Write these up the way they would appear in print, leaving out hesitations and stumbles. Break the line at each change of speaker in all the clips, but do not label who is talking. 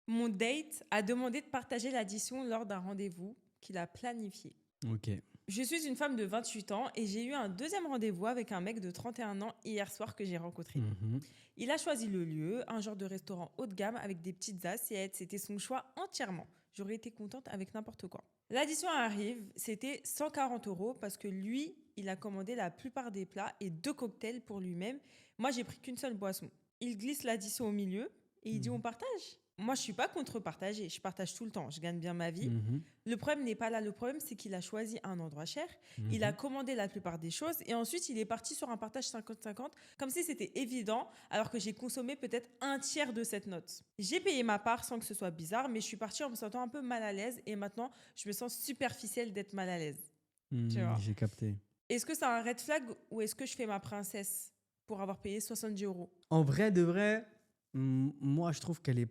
Mon date a demandé de partager l'addition lors d'un rendez-vous qu'il a planifié.
Ok.
Je suis une femme de 28 ans et j'ai eu un deuxième rendez-vous avec un mec de 31 ans hier soir que j'ai rencontré.
Mhm.
Il a choisi le lieu, un genre de restaurant haut de gamme avec des petites assiettes. C'était son choix entièrement. J'aurais été contente avec n'importe quoi. L'addition arrive, c'était 140 euros parce que lui, il a commandé la plupart des plats et 2 cocktails pour lui-même. Moi, j'ai pris qu'une seule boisson. Il glisse l'addition au milieu et il dit on partage. Moi, je suis pas contre partager. Je partage tout le temps. Je gagne bien ma vie.
Mhm.
Le problème n'est pas là. Le problème, c'est qu'il a choisi un endroit cher. Il a commandé la plupart des choses. Et ensuite, il est parti sur un partage 50-50, comme si c'était évident, alors que j'ai consommé peut-être un tiers de cette note. J'ai payé ma part sans que ce soit bizarre, mais je suis partie en me sentant un peu mal à l'aise. Et maintenant, je me sens superficielle d'être mal à l'aise. Tu vois.
J'ai capté.
Est-ce que c'est un red flag ou est-ce que je fais ma princesse pour avoir payé 70 euros?
En vrai de vrai, moi, je trouve qu'elle est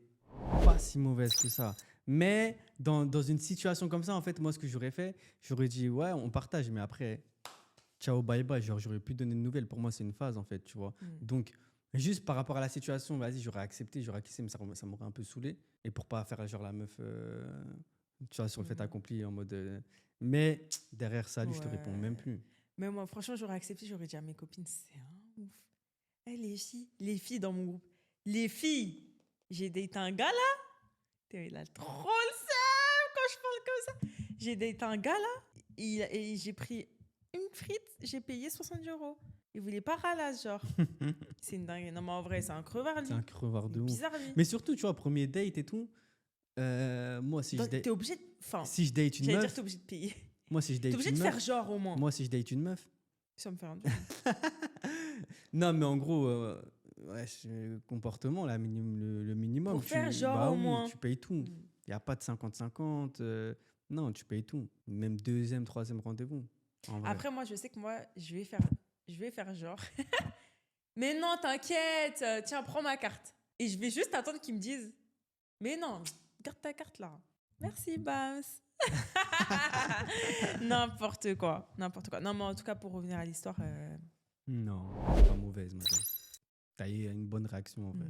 pas si mauvaise que ça. Mais dans une situation comme ça, en fait, moi, ce que j'aurais fait, j'aurais dit, ouais, on partage, mais après, ciao, bye bye. Genre, j'aurais pu donner de nouvelles. Pour moi, c'est une phase, en fait, tu vois. Donc, juste par rapport à la situation, vas-y, j'aurais accepté, j'aurais acquiescé, mais ça m'aurait un peu saoulé. Et pour pas faire genre la meuf, tu vois, sur le fait accompli, en mode. Mais derrière ça, lui, je te réponds même plus.
Mais moi, franchement, j'aurais accepté, j'aurais dit à mes copines, c'est un ouf. Eh, les filles dans mon groupe, les filles, j'ai daté un gars là. Il a trop le seum quand je parle comme ça. J'ai daté un gars là, et j'ai pris une frite, j'ai payé 70 euros. Il voulait pas ralasse, genre. C'est une dingue. Non, mais en vrai, c'est un crevard, lui.
C'est un crevard de
Il est
ouf.
bizarre, lui.
Mais surtout, tu vois, premier date et tout. Moi, si je
Donc,
date,
t'es obligé de. Enfin,
si je date une
j'allais dire,
meuf,
t'es obligé de payer.
moi, si je
T'es
date
obligé
une
de faire
meuf,
genre au moins.
moi, si je date une meuf,
Ça me fait un
non, mais en gros, ouais, comportement, là, le minimum.
Pour faire genre
bah
au
oui,
moins.
tu payes tout. Il n'y a pas de 50-50. Non, tu payes tout. Même deuxième, troisième rendez-vous. En vrai.
Après, moi, je sais que moi, je vais faire genre. Mais non, t'inquiète, tiens, prends ma carte. Et je vais juste attendre qu'ils me disent, mais non, garde ta carte là. Merci, Bams. N'importe quoi, n'importe quoi. Non, mais en tout cas, pour revenir à l'histoire,
Non, pas mauvaise, madame. T'as eu une bonne réaction, en vrai.